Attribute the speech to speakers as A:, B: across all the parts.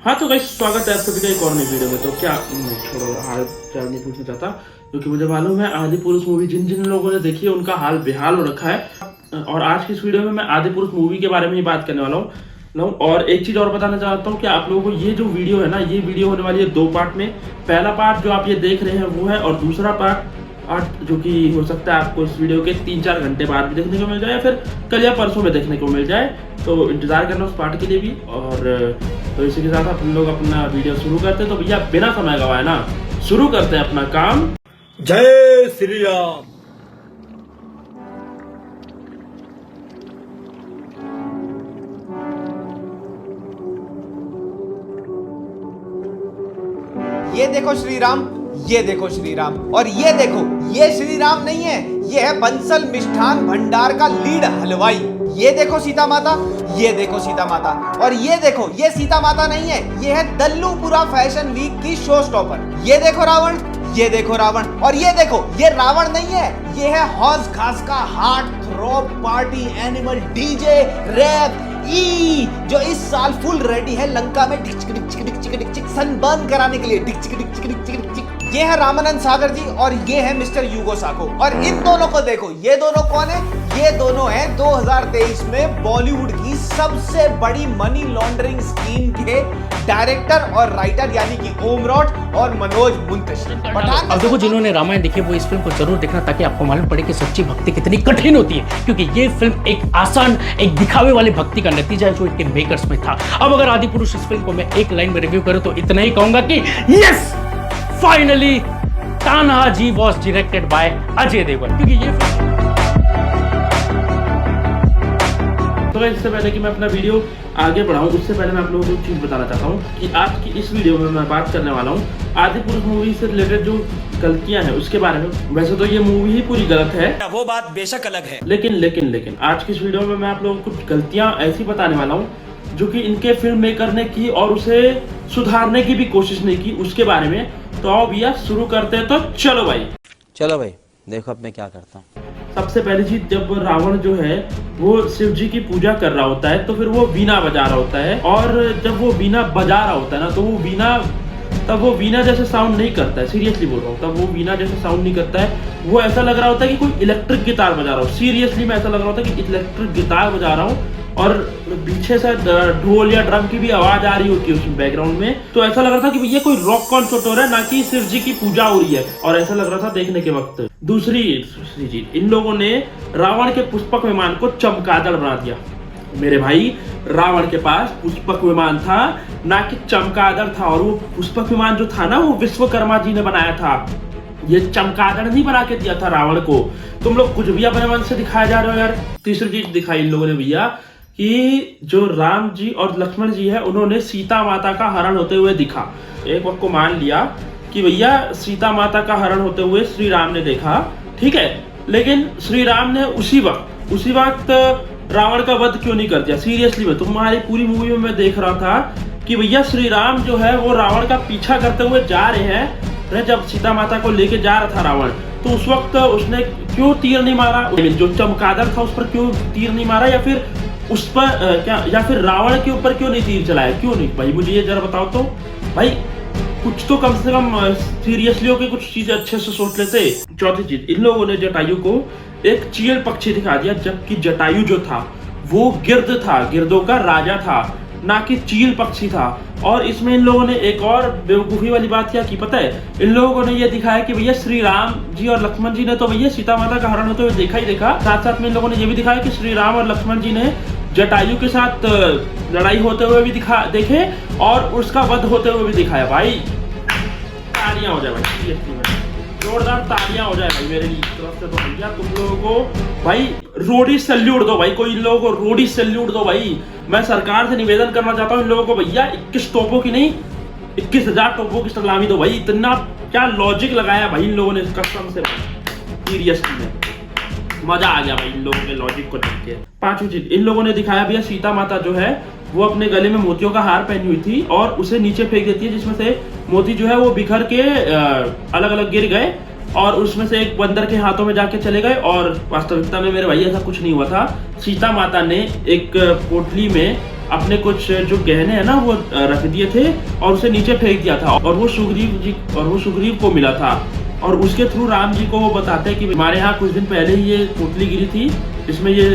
A: हाँ तो गाइस स्वागत है आप सभी का एक और नई वीडियो में। तो क्या छोड़ो हाल चाल नहीं पूछना चाहता, क्योंकि मुझे मालूम है आदि पुरुष मूवी जिन जिन लोगों ने देखी है उनका हाल बेहाल हो रखा है। और आज की इस वीडियो में मैं आदि पुरुष मूवी के बारे में ही बात करने वाला हूँ। और एक चीज और बताना चाहता हूँ कि आप लोगों को ये जो वीडियो है ना, ये वीडियो होने वाली है दो पार्ट में। पहला पार्ट जो आप ये देख रहे हैं वो है, और दूसरा पार्ट जो कि हो सकता है आपको इस वीडियो के 3-4 घंटे बाद भी देखने को मिल जाए, या फिर कल या परसों में देखने को मिल जाए। तो इंतजार करना उस पार्ट के लिए भी। और तो इसी के साथ अपन लोग अपना वीडियो शुरू करते हैं। तो भैया बिना समय गवाए ना शुरू करते हैं अपना काम।
B: जय श्री राम।
C: ये देखो श्री राम, ये देखो श्री राम, और ये देखो, ये श्री राम नहीं है, ये है बंसल मिष्ठान भंडार का लीड हलवाई। ये देखो सीता माता, ये देखो सीता माता, और ये देखो, ये सीता माता नहीं है, ये है दल्लूपुरा फैशन वीक की शो स्टॉपर। ये देखो रावण, ये देखो रावण, और ये देखो, ये रावण नहीं है, ये है हौस खास का heart throb party animal DJ rap ई, जो इस साल फुल रेडी है लंका में डिक चिक डिक चिक डिक चिक डिक चिक सनबर्न कराने के लिए। डिक चिक डिक चिक डिक चिक डिक चिक। ये है रामानंद सागर जी और ये है मिस्टर यूगो साको। और इन दोनों को देखो, ये दोनों कौन है? ये दोनों हैं 2023 में बॉलीवुड की सबसे बड़ी मनी लॉन्ड्रिंग स्कीम के डायरेक्टर और राइटर, यानी कि ओमरॉट और मनोज मुंतशिर।
D: अब देखो, जिन्होंने रामायण देखी वो इस फिल्म को जरूर देखना, ताकि आपको मालूम पड़े कि सच्ची भक्ति कितनी कठिन होती है। क्योंकि ये फिल्म एक आसान, एक दिखावे वाली भक्ति का नतीजा है जो इनके मेकर्स में था। अब अगर आदि पुरुष इस फिल्म को मैं एक लाइन में रिव्यू करूं तो इतना ही कहूंगा कि yes, finally Tanhaji was directed by Ajay Devgan. क्योंकि ये
A: तो इससे पहले कि मैं अपना वीडियो आगे बढ़ाऊं, उससे पहले मैं आप लोगों को एक चीज बताना चाहता हूं कि आज की इस वीडियो में मैं बात करने वाला हूं आदि पुरुष मूवी से रिलेटेड जो गलतियां हैं उसके बारे में। वैसे तो ये मूवी ही पूरी गलत है,
B: वो बात बेशक अलग है,
A: लेकिन आज की इस वीडियो में मैं आप लोगों को कुछ गलतियां ऐसी बताने वाला हूं जो कि इनके फिल्म मेकर ने की और उसे सुधारने की भी कोशिश नहीं की, उसके बारे में। तो आओ भैया शुरू करते हैं। तो चलो भाई
E: देखो अब मैं क्या करता हूँ।
A: सबसे पहली चीज, जब रावण जो है वो शिव जी की पूजा कर रहा होता है तो फिर वो वीणा बजा रहा होता है। और जब वो वीणा बजा रहा होता है ना, तो वो वीणा जैसे साउंड नहीं करता है। सीरियसली बोल रहा हूँ, तब वो वीणा जैसे साउंड नहीं करता है। वो ऐसा लग रहा होता है कि कोई इलेक्ट्रिक गिटार बजा रहा हो। सीरियसली में ऐसा लग रहा होता है कि इलेक्ट्रिक गिटार बजा रहा हूँ, और पीछे से ढोल या ड्रम की भी आवाज आ रही होती है उसमें बैकग्राउंड में। तो ऐसा लग रहा था कि ये कोई रॉक कॉन्सर्ट हो रहा है, ना कि शिव जी की पूजा हो रही है। और ऐसा लग रहा था देखने के वक्त। दूसरी चीज, इन लोगों ने रावण के पुष्पक विमान को चमगादड़ बना दिया। मेरे भाई, रावण के पास पुष्पक विमान था, ना कि चमगादड़ था। और वो पुष्पक विमान जो था ना, वो विश्वकर्मा जी ने बनाया था। ये चमगादड़ नहीं बना के दिया था रावण को। तुम लोग कुछ भी अपने मन से दिखाया जा रहे हो यार। तीसरी चीज दिखाई इन लोगों ने भैया कि जो राम जी और लक्ष्मण जी है, उन्होंने सीता माता का हरण होते हुए दिखा। एक वक्त को मान लिया कि भैया सीता माता का हरण होते हुए श्री राम ने देखा, ठीक है, लेकिन श्री राम ने उसी वक्त रावण का वध क्यों नहीं कर दिया? सीरियसली में तुम्हारी पूरी मूवी में मैं देख रहा था कि भैया श्री राम जो है वो रावण का पीछा करते हुए जा रहे हैं। जब सीता माता को लेके जा रहा था रावण, तो उस वक्त उसने क्यों तीर नहीं मारा? जो चमगादड़ था उस पर क्यों तीर नहीं मारा? या फिर उस पर या फिर रावण के ऊपर क्यों नहीं तीर चलाया? क्यों नहीं भाई, मुझे ये जरा बताओ तो भाई। कुछ तो कम से कम सीरियसली हो के कुछ चीजें अच्छे से सोच लेते। चौथी चीज, इन लोगों ने जटायु को एक चील पक्षी दिखा दिया, जबकि जटायु जो था वो गिर्द था, गिर्दों का राजा था, ना कि चील पक्षी था। और इसमें इन लोगों ने एक और बेवकूफी वाली बात क्या की पता है? इन लोगों ने ये दिखाया कि भैया श्री राम जी और लक्ष्मण जी ने तो भैया सीता माता का हरण होते हुए देखा ही देखा, साथ साथ में इन लोगों ने ये भी दिखाया कि श्री राम और लक्ष्मण जी ने जटायु के साथ लड़ाई होते हुए भी देखे, और उसका वध होते हुए भी दिखाया। भाई तालियां हो जाए भाई, जोरदार तालियां हो जाए भाई मेरे तरफ से। तो भैया तुम लोगों को भाई रोडी सैल्यूट दो भाई, कोई इन लोगों को रोडी सैल्यूट दो भाई। मैं सरकार से निवेदन करना चाहता हूँ इन लोगों को, भैया 21 तोपों की नहीं 21,000 तोपों की सलामी दो भाई। इतना क्या लॉजिक लगाया भाई इन लोगों ने कसम से, सीरियसली में मजा आ गया भाई इन लोगों के लॉजिक को देख के। पांचवी चीज, इन लोगों ने दिखाया भैया सीता माता जो है वो अपने गले में मोतियों का हार पहनी हुई थी और उसे नीचे फेंक देती है, जिसमें से मोती जो है वो बिखर के अलग अलग गिर गए और उसमें से एक बंदर के हाथों में जाके चले गए। और वास्तविकता में मेरे भाई ऐसा कुछ नहीं हुआ था। सीता माता ने एक पोटली में अपने कुछ जो गहने हैं ना वो रख दिए थे और उसे नीचे फेंक दिया था, और वो सुग्रीव को मिला था। और उसके थ्रू राम जी को वो बताते हैं कि हमारे यहाँ कुछ दिन पहले ही ये पोटली गिरी थी, इसमें ये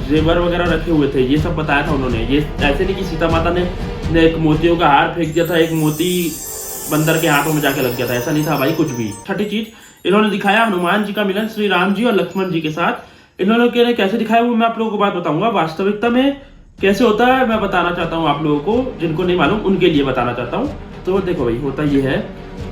A: जेवर वगैरह रखे हुए थे, ये सब बताया था उन्होंने। ये ऐसे नहीं कि सीता माता ने एक मोतियों का हार फेंक दिया था, एक मोती बंदर के हाथों में जाके लग गया था, ऐसा नहीं था भाई कुछ भी। छठी चीज इन्होंने दिखाया हनुमान जी का मिलन श्री राम जी और लक्ष्मण जी के साथ। इन लोगों ने कैसे दिखाया वो मैं आप लोगों को बात बताऊंगा। वास्तविकता में कैसे होता है मैं बताना चाहता हूँ आप लोगों को, जिनको नहीं मालूम उनके लिए बताना चाहता हूँ। तो देखो भाई, होता ये है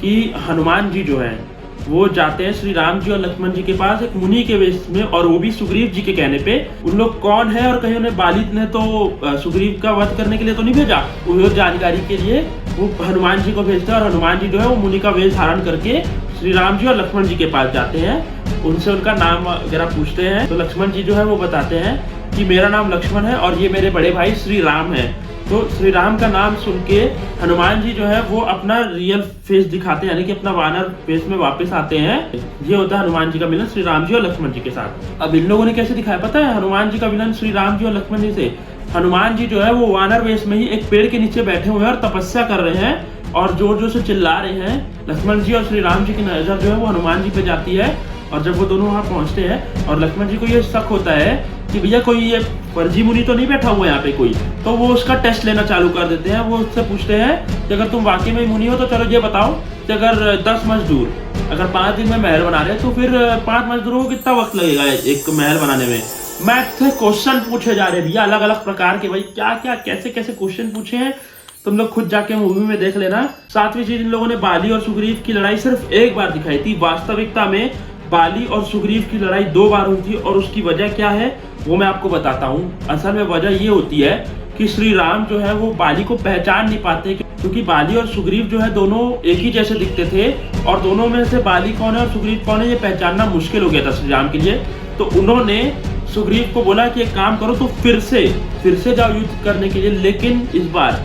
A: कि हनुमान जी जो है वो जाते हैं श्री राम जी और लक्ष्मण जी के पास एक मुनि के वेश में, और वो भी सुग्रीव जी के कहने पे। उन लोग कौन है और कहीं उन्हें बाली ने तो सुग्रीव का वध करने के लिए तो नहीं भेजा, वो जानकारी के लिए वो हनुमान जी को भेजते हैं। और हनुमान जी जो है वो मुनि का वेश धारण करके श्री राम जी और लक्ष्मण जी के पास जाते हैं, उनसे उनका नाम वगैरह पूछते हैं। तो लक्ष्मण जी जो है वो बताते हैं कि मेरा नाम लक्ष्मण है और ये मेरे बड़े भाई श्री राम है। तो श्री राम का नाम सुन के हनुमान जी जो है वो अपना रियल फेस दिखाते हैं, यानी कि अपना वानर फेस में वापस आते हैं। ये होता है हनुमान जी का मिलन श्री राम जी और लक्ष्मण जी के साथ। अब इन लोगों ने कैसे दिखाया पता है हनुमान जी का मिलन श्री राम जी और लक्ष्मण जी से? हनुमान जी जो है वो वानर वेश में ही एक पेड़ के नीचे बैठे हुए हैं और तपस्या कर रहे हैं और जोर जोर से चिल्ला रहे हैं। लक्ष्मण जी और श्री राम जी की नजर जो है वो हनुमान जी पे जाती है, और जब वो दोनों वहां पहुंचते हैं और लक्ष्मण जी को ये शक होता है कि भैया कोई ये फर्जी मुनि तो नहीं बैठा हुआ यहाँ पे कोई, तो वो उसका टेस्ट लेना चालू कर देते हैं। वो उससे पूछते हैं कि अगर तुम वाकई में मुनि हो तो चलो ये बताओ कि अगर 10 मजदूर अगर 5 दिन में महल बना रहे हैं तो फिर 5 मजदूरों को कितना वक्त लगेगा एक महल बनाने में? मैथ से क्वेश्चन पूछे जा रहे हैं भैया, अलग अलग प्रकार के। भाई क्या क्या कैसे कैसे क्वेश्चन पूछे हैं तुम लोग खुद जाके मूवी में देख लेना। 7वीं चीज, इन लोगों ने बाली और सुग्रीव की लड़ाई सिर्फ एक बार दिखाई थी। वास्तविकता में बाली और सुग्रीव की लड़ाई 2 बार हुई थी, और उसकी वजह क्या है वो मैं आपको बताता हूँ। असल में वजह ये होती है कि श्री राम जो है वो बाली को पहचान नहीं पाते, क्योंकि बाली और सुग्रीव जो है दोनों एक ही जैसे दिखते थे, और दोनों में से बाली कौन है और सुग्रीव कौन है ये पहचानना मुश्किल हो गया था श्री राम के लिए। तो उन्होंने सुग्रीव को बोला कि एक काम करो तो फिर से जाओ युद्ध करने के लिए, लेकिन इस बार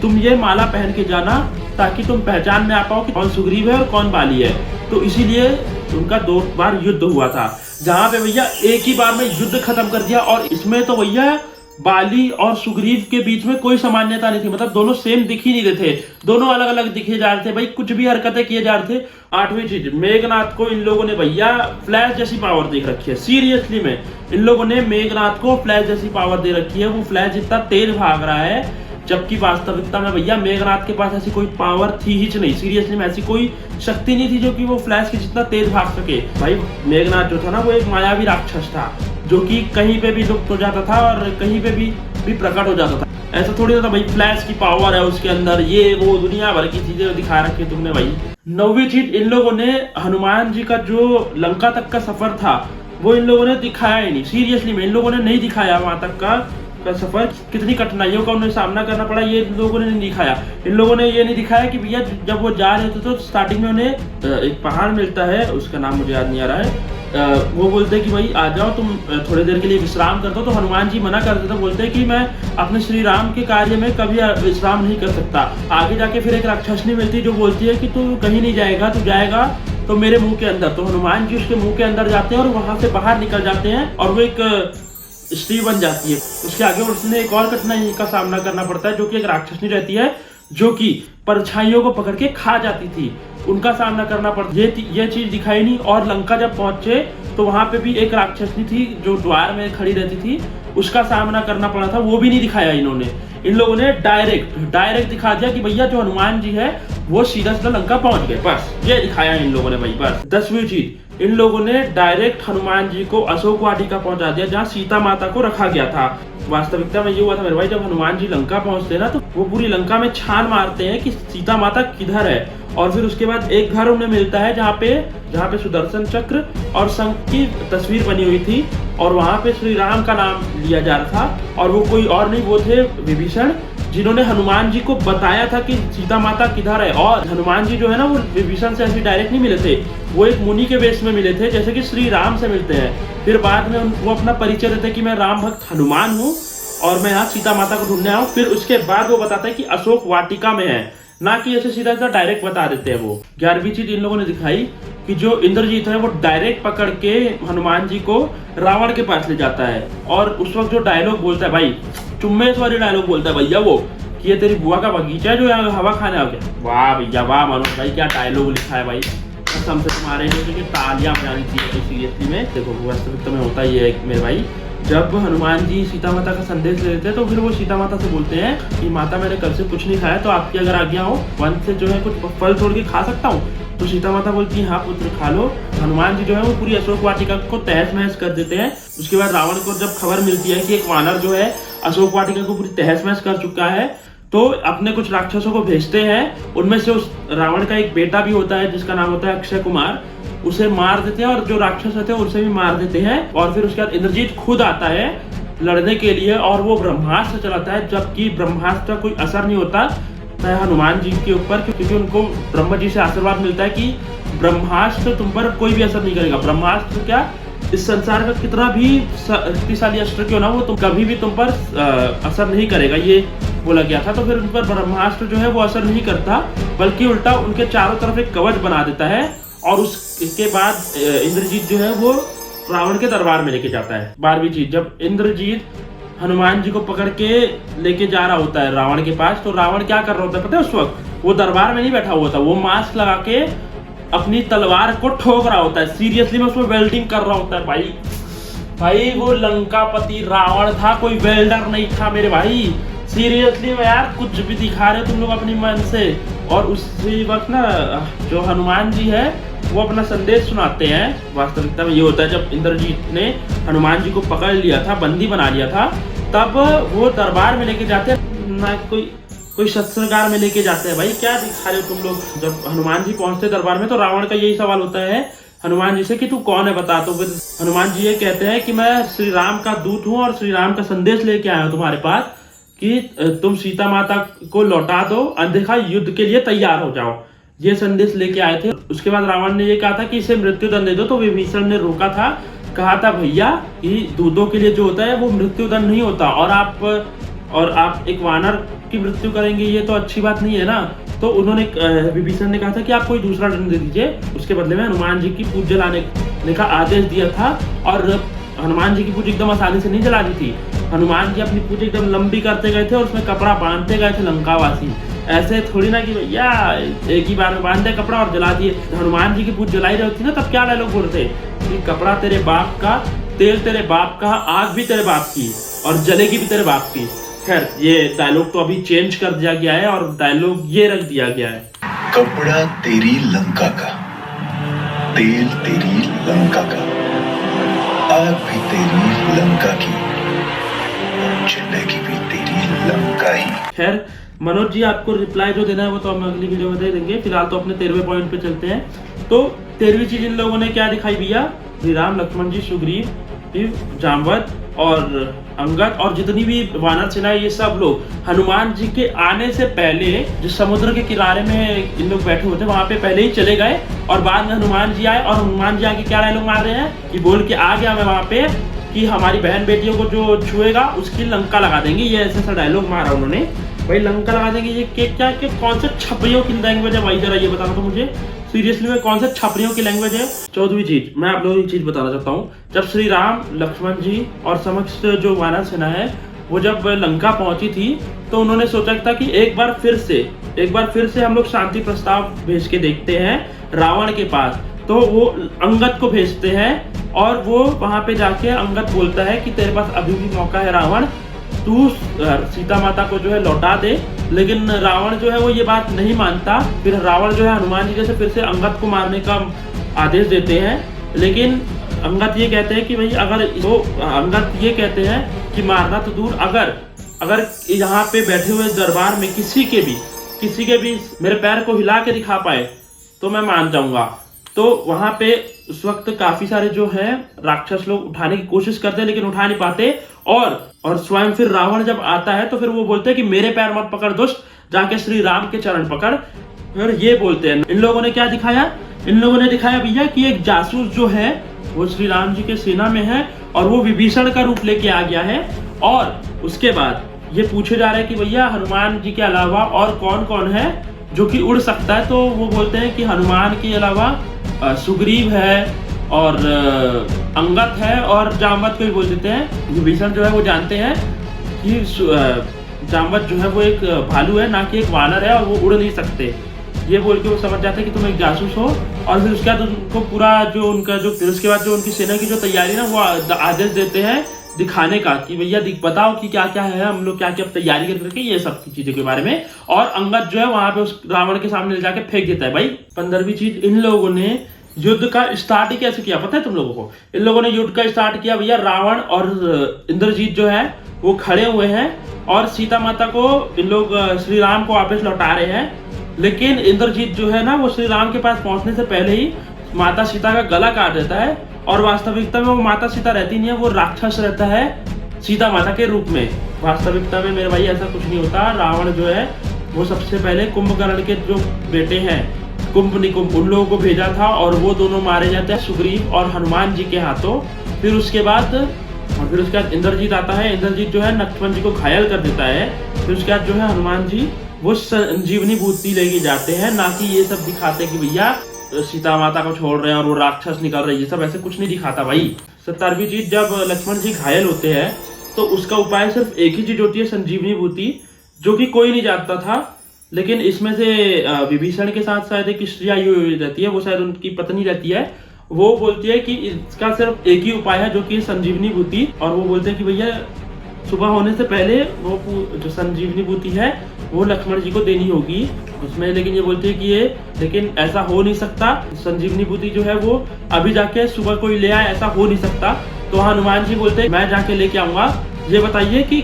A: तुम ये माला पहन के जाना ताकि तुम पहचान में आ पाओ कि कौन सुग्रीव है और कौन बाली है। तो इसीलिए उनका 2 बार युद्ध हुआ था, जहां पे भैया एक ही बार में युद्ध खत्म कर दिया। और इसमें तो भैया बाली और सुग्रीव के बीच में कोई सामान्यता नहीं थी, मतलब दोनों सेम दिख ही नहीं रहे थे, दोनों अलग अलग दिखे जा रहे थे भाई, कुछ भी हरकतें किए जा रहे थे। 8वीं चीज, मेघनाथ को इन लोगों ने भैया फ्लैश जैसी पावर दे रखी है। सीरियसली में इन लोगों ने मेघनाथ को फ्लैश जैसी पावर दे रखी है। वो फ्लैश इतना तेज भाग रहा है, जबकि वास्तविकता में भैया मेघनाथ के पास ऐसी कोई पावर थी ही नहीं। सीरियसली में ऐसी कोई शक्ति नहीं थी जो कि वो फ्लैश के जितना तेज भाग सके। भाई मेघनाथ जो था ना वो एक मायावी राक्षस था, जो कि कहीं पे भी लुप्त हो जाता था और कहीं पे भी प्रकट हो जाता था। ऐसा थोड़ी ना था भाई फ्लैश की पावर है उसके अंदर, ये वो दुनिया भर की चीजें दिखा रखी तुमने भाई। 9वीं चीज, इन लोगों ने हनुमान जी का जो लंका तक का सफर था वो इन लोगों ने दिखाया ही नहीं। सीरियसली में इन लोगों ने नहीं दिखाया वहां तक का सफर, कितनी कठिनाइयों का उन्हें सामना करना पड़ा ये इन लोगों ने नहीं दिखाया। इन लोगों ने ये नहीं दिखाया कि भैया जब वो जा रहे थे तो स्टार्टिंग में उन्हें एक पहाड़ मिलता है, उसका नाम मुझे याद नहीं आ रहा है। वो बोलते हैं कि भाई आ जाओ तुम थोड़ी देर के लिए विश्राम कर दो, तो हनुमान जी मना कर देते, बोलते हैं कि मैं अपने श्री राम के कार्य में कभी विश्राम नहीं कर सकता। आगे जाके फिर एक राक्षसनी मिलती है जो बोलती है कि तू कहीं नहीं जाएगा, तू जाएगा तो मेरे मुंह के अंदर। तो हनुमान जी उसके मुंह के अंदर जाते हैं और वहां से बाहर निकल जाते हैं, और वो एक स्त्री बन जाती है। उसके आगे उसने एक और कठिनाई का सामना करना पड़ता है, जो कि एक राक्षसनी रहती है जो कि परछाइयों को पकड़ के खा जाती थी, उनका सामना करना पड़ता। ये चीज दिखाई नहीं। और लंका जब पहुंचे तो वहां पे भी एक राक्षसनी थी जो द्वार में खड़ी रहती थी, उसका सामना करना पड़ा था, वो भी नहीं दिखाया इन्होंने। इन लोगों ने डायरेक्ट दिखा दिया कि भैया जो हनुमान जी है वो सीधा लंका पहुंच गए, बस ये दिखाया इन लोगों ने भाई बस। 10वीं चीज, इन लोगों ने डायरेक्ट हनुमान जी को अशोक वाटिका पहुंचा दिया जहाँ सीता माता को रखा गया था। वास्तविकता में ये हुआ था मेरे भाई, जब हनुमान जी लंका पहुंचते ना तो वो पूरी लंका में छान मारते हैं कि सीता माता किधर है, और फिर उसके बाद एक घर उन्हें मिलता है जहाँ पे सुदर्शन चक्र और शंख की तस्वीर बनी हुई थी, और वहां पे श्री राम का नाम लिया जा रहा था, और वो कोई और नहीं वो थे विभीषण, जिन्होंने हनुमान जी को बताया था कि सीता माता किधर है। और हनुमान जी जो है ना वो विभीषण से ऐसे डायरेक्ट नहीं मिले थे, वो एक मुनि के वेश में मिले थे, जैसे कि श्री राम से मिलते हैं। फिर बाद में वो अपना परिचय देते कि मैं राम भक्त हनुमान हूँ और मैं यहाँ सीता माता को ढूंढने आऊँ। फिर उसके बाद वो बताता है कि अशोक वाटिका में है, ना कि ऐसे सीधा डायरेक्ट बता देते हैं वो। 11वीं चीज इन लोगों ने दिखाई कि जो इंद्रजीत है वो डायरेक्ट पकड़ के हनुमान जी को रावण के पास ले जाता है। और उस वक्त जो डायलॉग बोलता है भाई, चुम्मे वाली डायलॉग बोलता है भैया वो, कि ये तेरी बुआ का बगीचा है जो यहाँ हवा खाने आ गया। वाह भैया वाह मनोज भाई, क्या डायलॉग लिखा है भाई, कसम से तुम्हारे लिए तालियां बजानी चाहिए सीरियसली में। देखो वास्तविकता में होता ही है मेरे भाई, जब हनुमान जी सीता माता का संदेश ले लेते हैं तो फिर वो सीता माता से बोलते हैं कि माता मैंने कल से कुछ नहीं खाया, तो आपकी अगर आज्ञा हो वन से जो है कुछ फल तोड़ के खा सकता हूँ। तो सीता माता बोलती है हाँ पुत्र खा लो। हनुमान जी जो है वो पूरी अशोक वाटिका को तहस महस कर देते हैं। उसके बाद रावण को जब खबर मिलती है कि एक वानर जो है अशोक वाटिका को पूरी तहस महस कर चुका है, तो अपने कुछ राक्षसों को भेजते हैं। उनमें से उस रावण का एक बेटा भी होता है जिसका नाम होता है अक्षय कुमार, उसे मार देते हैं और जो राक्षस होते हैं उसे भी मार देते हैं। और फिर उसके बाद इंद्रजीत खुद आता है लड़ने के लिए और वो ब्रह्मास्त्र चलाता है, जबकि ब्रह्मास्त्र का कोई असर नहीं होता है हनुमान जी के ऊपर, क्योंकि उनको ब्रह्मा जी से आशीर्वाद मिलता है कि ब्रह्मास्त्र तुम पर कोई भी असर नहीं करेगा। ब्रह्मास्त्र क्या, इस संसार का कितना भी शक्तिशाली अस्त्र क्यों ना हो, तुम कभी भी तुम पर असर नहीं करेगा, ये बोला गया था। तो फिर उन पर ब्रह्मास्त्र जो है वो असर नहीं करता, बल्कि उल्टा उनके चारों तरफ एक कवच बना देता है। और उसके बाद इंद्रजीत जो है वो रावण के दरबार में लेके जाता है। 12वीं चीज, जब इंद्रजीत हनुमान जी को पकड़ के लेके जा रहा होता है रावण के पास, तो रावण क्या कर रहा होता है पता है? उस वक्त वो दरबार में नहीं बैठा हुआ था, वो मास्क लगा के अपनी तलवार को ठोक रहा होता है। सीरियसली में उसमें वेल्डिंग कर रहा होता है भाई वो लंकापति रावण था, कोई वेल्डर नहीं था मेरे भाई। सीरियसली में यार कुछ भी दिखा रहे हो तुम लोग अपनी मन से। और उसी वक्त ना जो हनुमान जी है वो अपना संदेश सुनाते हैं। वास्तविकता में ये होता है, जब इंद्रजीत ने हनुमान जी को पकड़ लिया था, बंदी बना लिया था, तब वो दरबार में लेके जाते हैं ना, कोई शस्त्रगार में लेके जाते हैं। भाई क्या दिखा रहे हो तुम लोग। जब हनुमान जी पहुंचते दरबार में तो रावण का यही सवाल होता है हनुमान जी से कि तू कौन है बता। तो फिर हनुमान जी ये कहते हैं कि मैं श्री राम का दूत हूँ और श्री राम का संदेश लेके आया हूँ तुम्हारे पास कि तुम सीता माता को लौटा दो, अन्यथा युद्ध के लिए तैयार हो जाओ, ये संदेश लेके आए थे। उसके बाद रावण ने ये कहा था कि इसे मृत्युदंड दे दो, तो विभीषण ने रोका था, कहा था भैया कि दूतों के लिए जो होता है वो मृत्युदंड नहीं होता, और आप एक वानर की मृत्यु करेंगे ये तो अच्छी बात नहीं है ना। तो उन्होंने विभीषण ने कहा था कि आप कोई दूसरा दंड दे दीजिए। उसके बदले में हनुमान जी की पूज जलाने का आदेश दिया था, और हनुमान जी की पूज एकदम आसानी से नहीं जलानी थी। हनुमान जी अपनी पूज एकदम लंबी करते गए थे और उसमें कपड़ा बांधते गए थे लंकावासी। ऐसे थोड़ी ना कि भैया एक ही बार में बांध दिया कपड़ा और जला दिए। हनुमान जी की पूज जलाई रही थी ना, तब क्या डायलॉग बोल रहे थे कि कपड़ा तेरे बाप का, तेल तेरे बाप का, आग भी तेरे बाप की और जलेगी भी तेरे बाप की। खैर ये डायलॉग तो अभी चेंज कर दिया गया है और डायलॉग ये रख दिया गया है,
F: कपड़ा तेरी लंका का, तेल तेरी लंका का, आग भी तेरी लंका की, जिंदगी भी तेरी लंका ही।
A: खैर मनोज जी आपको रिप्लाई जो देना है वो तो हम अगली वीडियो में दे देंगे। फिलहाल तो अपने 13वें पॉइंट पे चलते हैं। तो 13वीं चीज इन लोगों ने क्या दिखाई भैया, श्री राम लक्ष्मण जी सुग्रीव जामवंत और अंगद और जितनी भी वानर सेना, ये सब लोग हनुमान जी के आने से पहले जिस समुद्र के किनारे में इन लोग बैठे हुए थे वहां पे पहले ही चले गए। और बाद में हनुमान जी आए और हनुमान जी आके क्या डायलॉग मार रहे हैं कि बोल के आ गया मैं वहां पे कि हमारी बहन बेटियों को जो छुएगा उसकी लंका लगा देंगे। ये ऐसा डायलॉग मारा उन्होंने, भाई लंका लगा देंगे। ये क्या कौन से छपरियों की लैंग्वेज है भाई, जरा ये बताना तो मुझे सीरियसली में कौन से छपरियों की लैंग्वेज है। 14वीं चीज मैं आप लोगों की चीज बताना चाहता हूँ। जब श्री राम लक्ष्मण जी और समक्ष जो वानर सेना है वो जब लंका पहुंची थी तो उन्होंने सोचा था कि एक बार फिर से हम लोग शांति प्रस्ताव भेज के देखते हैं रावण के पास। तो वो अंगद को भेजते हैं और वो वहां पे जाके अंगद बोलता है कि तेरे पास अभी भी मौका है रावण, तू सीता माता को जो है लौटा दे। लेकिन रावण जो है वो ये बात नहीं मानता। फिर रावण जो है हनुमान जी जैसे फिर से अंगद को मारने का आदेश देते हैं। लेकिन अंगद ये कहते हैं कि भाई अंगद ये कहते हैं कि मारना तो दूर, अगर यहाँ पे बैठे हुए दरबार में किसी के भी मेरे पैर को हिला के दिखा पाए तो मैं मान जाऊंगा। तो वहां पे उस वक्त काफी सारे जो है राक्षस लोग उठाने की कोशिश करते हैं लेकिन उठा नहीं पाते। और स्वयं फिर रावण जब आता है तो फिर वो बोलते हैं कि मेरे पैर मत पकड़ दुष्ट, जाके श्री राम के चरण पकड़। फिर ये बोलते हैं। इन लोगों ने क्या दिखाया, इन लोगों ने दिखाया भैया कि एक जासूस जो है वो श्री राम जी के सेना में है और वो विभीषण का रूप लेके आ गया है। और उसके बाद ये पूछे जा रहे हैं कि भैया हनुमान जी के अलावा और कौन कौन है जो कि उड़ सकता है। तो वो बोलते हैं कि हनुमान के अलावा सुग्रीव है और अंगद है और जामवंत को भी बोल देते हैं। विभीषण जो है वो जानते हैं कि जामवंत जो है वो एक भालू है, ना कि एक वानर है, और वो उड़ नहीं सकते। ये बोल के वो समझ जाते हैं कि तुम एक जासूस हो। और फिर उसके बाद उनको पूरा जो उनका जो फिर उसके बाद जो उनकी सेना की जो तैयारी ना वो आदेश देते हैं दिखाने का कि भैया बताओ कि क्या क्या है, हम लोग क्या क्या तैयारी करके, ये सब की चीजों के बारे में। और अंगद जो है वहां पे उस रावण के सामने ले जाके फेंक देता है। भाई 15वीं चीज, इन लोगों ने युद्ध का स्टार्ट ही कैसे किया पता है तुम लोगों को? इन लोगों ने युद्ध का स्टार्ट किया भैया, रावण और इंद्रजीत जो है वो खड़े हुए हैं और सीता माता को इन लोग श्री राम को वापस लौटा रहे हैं। लेकिन इंद्रजीत जो है ना वो श्री राम के पास पहुंचने से पहले ही माता सीता का गला काट देता है। और वास्तविकता में वो माता सीता रहती नहीं है, वो राक्षस रहता है सीता माता के रूप में। वास्तविकता में मेरे भाई ऐसा कुछ नहीं होता। रावण जो है वो सबसे पहले कुंभकर्ण के जो बेटे हैं कुंभ निकुंभ, उन लोगों को भेजा था और वो दोनों मारे जाते हैं सुग्रीव और हनुमान जी के हाथों। फिर उसके बाद इंद्रजीत आता है। इंद्रजीत जो है लक्ष्मण जी को घायल कर देता है। फिर उसके बाद जो है हनुमान जी वो संजीवनी बूटी लेके जाते हैं, ना कि ये सब दिखाते कि भैया सीता माता को छोड़ रहे हैं और वो राक्षस निकल रहे हैं। ये सब ऐसे कुछ नहीं दिखाता भाई। 17वीं चीज, जब लक्ष्मण जी घायल होते हैं तो उसका उपाय सिर्फ एक ही चीज होती है, संजीवनी बूटी, जो कि कोई नहीं जानता था। लेकिन इसमें से विभीषण के साथ शायद एक स्त्री आई हुई रहती है, वो शायद उनकी पत्नी रहती है। वो बोलती है कि इसका सिर्फ एक ही उपाय है जो कि संजीवनी बूटी। और वो बोलते हैं कि भैया सुबह होने से पहले वो जो संजीवनी बूटी है वो लक्ष्मण जी को देनी होगी उसमें। लेकिन ये बोलते हैं कि लेकिन ऐसा हो नहीं सकता, संजीवनी बूटी जो है वो अभी जाके सुबह कोई ले आए, ऐसा हो नहीं सकता। तो हनुमान जी बोलते हैं मैं जाके लेके आऊंगा, ये बताइए कि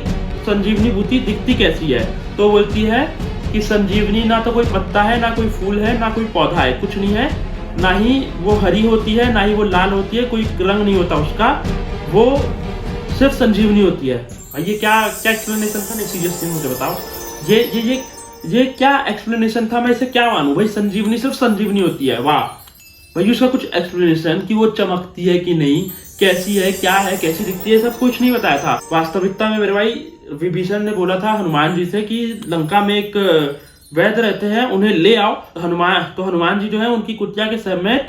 A: संजीवनी बूटी दिखती कैसी है? तो बोलती है कि संजीवनी ना तो कोई पत्ता है, ना कोई फूल है, ना कोई पौधा है, कुछ नहीं है। ना ही वो हरी होती है, ना ही वो लाल होती है, कोई रंग नहीं होता उसका, वो सिर्फ संजीवनी होती है। ये क्या एक्सप्लेनेशन था? नहीं सीरियसली मुझे बताओ, ये क्या एक्सप्लेनेशन था? मैं इसे क्या मानूं भाई? संजीवनी सिर्फ संजीवनी होती है, वाह भाई। उसका कुछ एक्सप्लेनेशन कि वो चमकती है कि नहीं, कैसी है, क्या है, कैसी दिखती है, सब कुछ नहीं बताया था। वास्तविकता में मेरे भाई विभीषण ने बोला था हनुमान जी से कि लंका में एक वैद्य रहते हैं, उन्हें ले आओ। हनुमान जी जो है उनकी कुटिया के समेत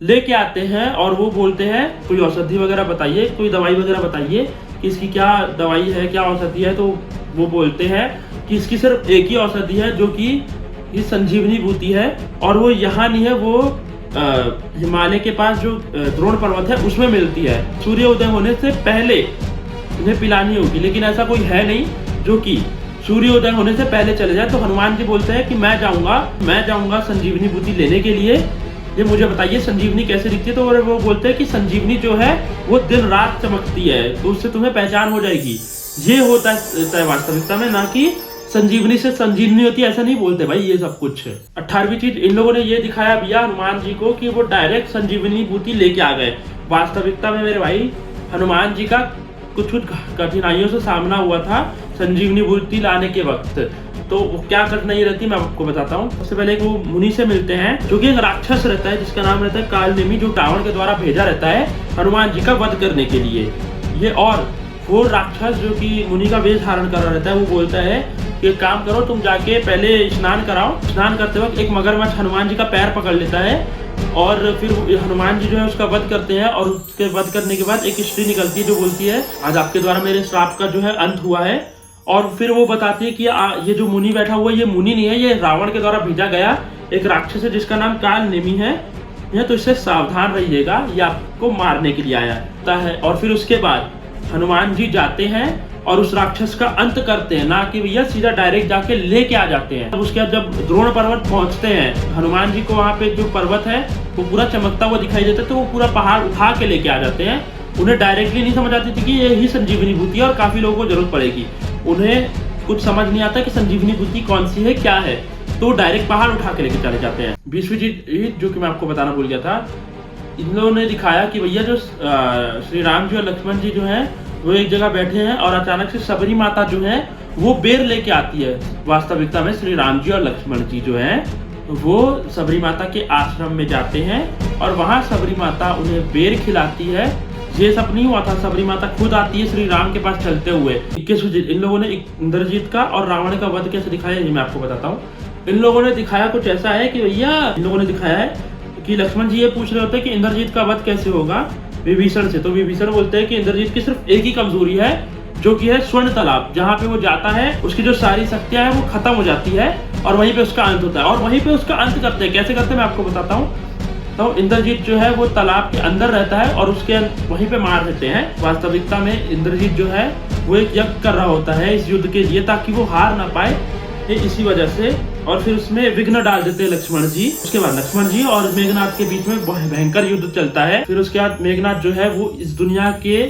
A: लेके आते हैं और वो बोलते हैं कोई औषधि वगैरह बताइए, कोई दवाई वगैरह बताइए कि इसकी क्या दवाई है, क्या औषधि है। तो वो बोलते हैं कि इसकी सिर्फ एक ही औषधि है जो कि ये संजीवनी बूटी है, और वो यहाँ नहीं है, वो हिमालय के पास जो द्रोण पर्वत है उसमें मिलती है। सूर्योदय होने से पहले इन्हें पिलानी होगी, लेकिन ऐसा कोई है नहीं जो कि सूर्योदय होने से पहले चले जाए। तो हनुमान जी बोलते हैं कि मैं जाऊंगा संजीवनी बूटी लेने के लिए, ये मुझे बताइए संजीवनी कैसे दिखती है। तो वो बोलते हैं कि संजीवनी जो है वो दिन रात चमकती है, तो उससे तुम्हें पहचान हो जाएगी। ये होता है वास्तविकता में, ना कि संजीवनी से संजीवनी होती है, ऐसा नहीं बोलते भाई ये सब कुछ। 18वीं चीज, इन लोगों ने ये दिखाया भैया हनुमान जी को कि वो डायरेक्ट संजीवनी बूटी लेके आ गए। वास्तविकता में मेरे भाई हनुमान जी का कुछ कठिनाइयों से सामना हुआ था संजीवनी बूटी लाने के वक्त। तो क्या कठिनाई रहती है मैं आपको बताता हूँ। सबसे पहले वो मुनि से मिलते हैं जो कि एक राक्षस रहता है जिसका नाम रहता है कालनेमी, जो रावण के द्वारा भेजा रहता है हनुमान जी का वध करने के लिए। ये और वो राक्षस जो कि मुनि का वेश धारण कर रहा रहता है, वो बोलता है कि एक काम करो, तुम जाके पहले स्नान कराओ। स्नान करते वक्त एक मगरमच्छ हनुमान जी का पैर पकड़ लेता है और फिर हनुमान जी जो है उसका वध करते हैं। और उसके वध करने के बाद एक स्त्री निकलती है जो बोलती है आज आपके द्वारा मेरे श्राप का जो है अंत हुआ है। और फिर वो बताती है कि ये जो मुनि बैठा हुआ है ये मुनि नहीं है, ये रावण के द्वारा भेजा गया एक राक्षस है जिसका नाम कालनेमी है, तो इससे सावधान रहिएगा, ये आपको मारने के लिए आया है। और फिर उसके बाद हनुमान जी जाते हैं और उस राक्षस का अंत करते हैं, ना कि भैया सीधा डायरेक्ट जाके लेके आ जाते हैं। उसके बाद जब द्रोण पर्वत पहुंचते हैं, हनुमान जी को वहां पे जो पर्वत है वो पूरा चमकता हुआ दिखाई देता है, तो वो पूरा पहाड़ उठा के लेके आ जाते हैं। उन्हें डायरेक्टली नहीं समझ आती थी कि ये ही संजीवनी बूटी है और काफी लोगों को जरूरत पड़ेगी। उन्हें कुछ समझ नहीं आता कि संजीवनी बूटी कौन सी है, क्या है, तो डायरेक्ट पहाड़ उठा के लेके चले जाते हैं। 20वीं चीज जो कि मैं आपको बताना भूल गया था, इन लोगों ने दिखाया कि भैया जो श्री राम जी और लक्ष्मण जी जो है वो एक जगह बैठे हैं और अचानक से सबरी माता जो है वो बेर लेके आती है। वास्तविकता में श्री राम जी और लक्ष्मण जी जो है वो सबरी माता के आश्रम में जाते हैं और वहां सबरी माता उन्हें बेर खिलाती है। ये सब नहीं हुआ था, सबरी माता खुद आती है श्री राम के पास चलते हुए। 21वीं इन लोगों ने इंद्रजीत का और रावण का वध कैसे दिखाया है मैं आपको बताता हूँ। इन लोगों ने दिखाया कुछ ऐसा है कि भैया इन लोगों ने दिखाया है कि लक्ष्मण जी ये पूछ रहे होते हैं कि इंद्रजीत का वध कैसे होगा विभीषण से। तो विभीषण बोलते हैं कि इंद्रजीत की सिर्फ एक ही कमजोरी है, जो कि है स्वर्ण तालाब। जहाँ पे वो जाता है उसकी जो सारी शक्तियां है वो खत्म हो जाती है और वहीं पे उसका अंत होता है। और वहीं पे उसका अंत करते हैं, कैसे करते हैं मैं आपको बताता हूँ। तो इंद्रजीत जो है वो तालाब के अंदर रहता है और उसके वहीं पे मार देते हैं। वास्तविकता में इंद्रजीत जो है वो एक यज्ञ कर रहा होता है इस युद्ध के लिए, ताकि वो हार ना पाए, इसी वजह से। और फिर उसमें विघ्न डाल देते हैं लक्ष्मण जी। उसके बाद लक्ष्मण जी और मेघनाथ के बीच में भयंकर युद्ध चलता है। फिर उसके बाद मेघनाथ जो है वो इस दुनिया के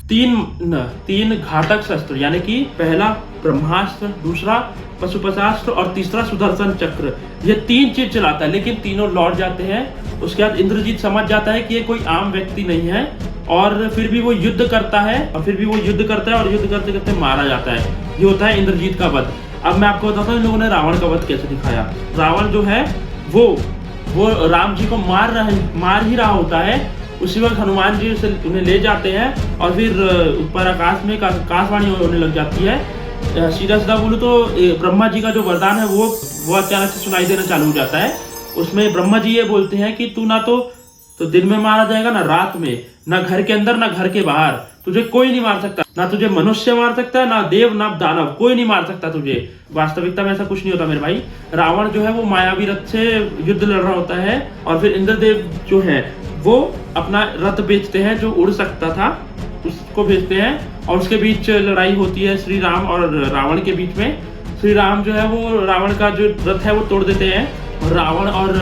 A: तीन घातक शस्त्र, यानी कि पहला ब्रह्मास्त्र, दूसरा पशुपतास्त्र और तीसरा सुदर्शन चक्र, ये 3 चीज चलाता है, लेकिन तीनों लौट जाते हैं। उसके बाद इंद्रजीत समझ जाता है कि ये कोई आम व्यक्ति नहीं है और फिर भी वो युद्ध करता है और युद्ध करते करते मारा जाता है। ये होता है इंद्रजीत का वध। अब मैं आपको बताता हूँ इन लोगों ने रावण का वध कैसे दिखाया। रावण जो है वो राम जी को मार ही रहा होता है। उसी वक्त हनुमान जी से उन्हें ले जाते हैं और फिर ऊपर आकाश में आकाशवाणी होने लग जाती है। सीधा बोलूं तो ब्रह्मा जी का जो वरदान है वो अचानक से सुनाई देना चालू हो जाता है। उसमें ब्रह्मा जी ये बोलते हैं कि तू ना तो दिन में मारा जाएगा, ना रात में, ना घर के अंदर, ना घर के बाहर, तुझे कोई नहीं मार सकता। ना तुझे मनुष्य मार सकता है, ना देव, ना दानव, कोई नहीं मार सकता तुझे। वास्तविकता में ऐसा कुछ नहीं होता मेरे भाई। रावण जो है वो मायावी रथ से युद्ध लड़ रहा होता है और फिर इंद्रदेव जो है वो अपना रथ बेचते हैं जो उड़ सकता था, उसको भेजते हैं और उसके बीच लड़ाई होती है श्री राम और रावण के बीच में। श्री राम जो है वो रावण का जो रथ है वो तोड़ देते हैं और रावण और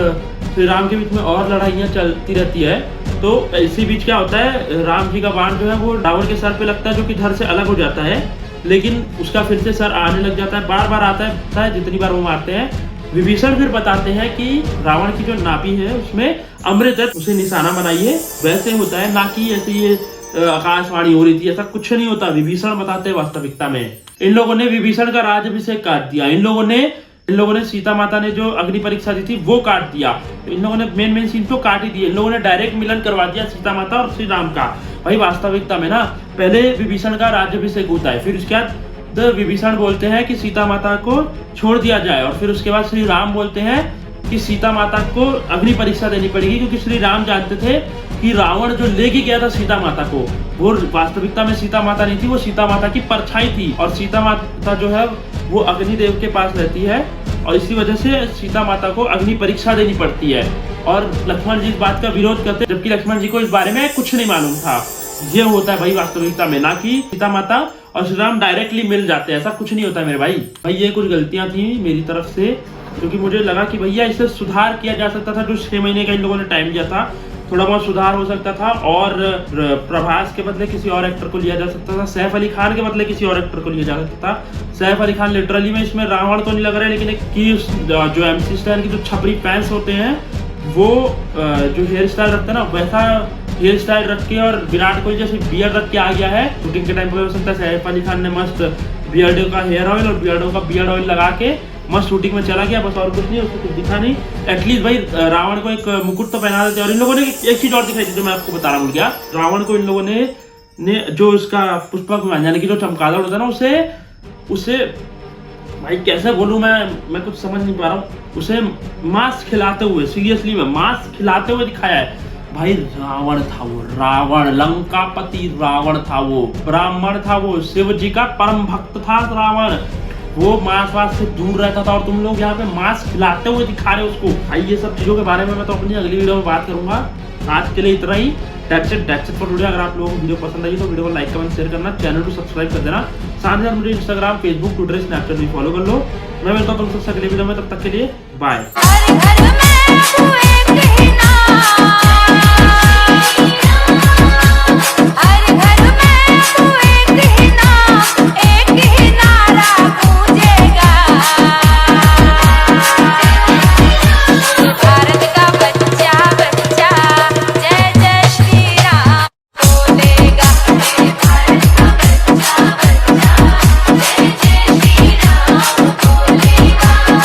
A: श्री राम के बीच में और लड़ाइयाँ चलती रहती है। तो इसी बीच क्या होता है, राम जी का बाण जो है वो रावण के सर पे लगता है, जो कि धड़ से अलग हो जाता है, लेकिन उसका फिर से सर आने लग जाता है, बार बार आता है जितनी बार वो मारते हैं। विभीषण फिर बताते हैं कि रावण की जो नाभि है उसमें अमृत है, उसे निशाना बनाइए। वैसे होता है, ना कि ऐसे ये आकाशवाणी हो रही थी, ऐसा कुछ नहीं होता। विभीषण बताते हैं वास्तविकता में इन लोगों ने विभीषण का राज्याभिषेक काट दिया। इन लोगों ने सीता माता ने जो अग्नि परीक्षा दी थी वो काट दिया। इन लोगों ने मेन सीन तो काट ही दिए। इन लोगों ने डायरेक्ट मिलन करवा दिया सीता माता और श्री राम का। भाई वास्तविकता में ना पहले विभीषण का राज्याभिषेक होता है, फिर उसके बाद विभीषण बोलते हैं कि सीता माता को छोड़ दिया जाए और फिर उसके बाद श्री राम बोलते हैं कि सीता माता को अग्नि परीक्षा देनी पड़ेगी, क्योंकि श्री राम जानते थे कि रावण जो लेके गया था सीता माता को, वो वास्तविकता में सीता माता नहीं थी, वो सीता माता की परछाई थी। और सीता माता जो है वो अग्निदेव के पास रहती है और इसी वजह से सीता माता को अग्नि परीक्षा देनी पड़ती है। और लक्ष्मण जी इस बात का विरोध करते हैं, जबकि लक्ष्मण जी को इस बारे में कुछ नहीं मालूम था। ये होता है भाई वास्तविकता में, ना कि सीता माता और श्री राम डायरेक्टली मिल जाते हैं, ऐसा कुछ नहीं होता मेरे भाई। ये कुछ गलतियां थी मेरी तरफ से, क्योंकि मुझे लगा कि भैया इसे सुधार किया जा सकता था। जो 6 महीने का इन लोगों ने टाइम दिया था, थोड़ा बहुत सुधार हो सकता था और प्रभास के बदले किसी और एक्टर को लिया जा सकता था, सैफ अली खान के बदले किसी और एक्टर को लिया जा सकता था। सैफ अली खान लिटरली में इसमें रावण तो नहीं लग रहा है, लेकिन जो MC स्टाइल की जो छपरी फैंस होते हैं वो जो हेयर स्टाइल रखते हैं ना, वैसा हेयर स्टाइल रख के और विराट कोहली जैसे बियर्ड रख के आ गया है। शूटिंग के टाइम पे हो सकता है सैफ अली खान ने मस्त बियर्डो का हेयर ऑयल और बियर्डो का बियर्ड ऑयल लगा के मस्त शूटिंग में चला गया, बस और कुछ नहीं, उसको कुछ दिखा नहीं। एटलीस्ट भाई रावण को एक मुकुट तो पहना देते। और इन लोगों ने एक चीज और दिखाई थी जो मैं आपको बताना भूल गया। रावण को इन लोगों ने जो उसका पुष्पक यानी कि जो चमगादड़ होता है ना, उसे भाई कैसे बोलूं मैं कुछ समझ नहीं पा रहा हूँ, उसे मांस खिलाते हुए, सीरियसली में मांस खिलाते हुए दिखाया है। भाई रावण था वो, रावण लंकापति रावण था वो, ब्राह्मण था वो, शिव जी का परम भक्त था रावण। वो मांस वास से दूर रहता था और तुम लोग यहाँ पे मांस खिलाते हुए दिखा रहे हो उसको। भाई ये सब चीजों के बारे में मैं तो अपनी अगली वीडियो में बात करूंगा। आज के लिए इतना ही। That's it for today। अगर आप लोगों को वीडियो पसंद आई तो वीडियो को लाइक कमेंट शेयर करना, चैनल को सब्सक्राइब कर देना, साथ ही साथ मुझे इंस्टाग्राम, फेसबुक, ट्विटर, स्नैपचैट भी फॉलो कर लो। मैं मिलता हूँ तुमसे अगली वीडियो में, तब तक के लिए बाय।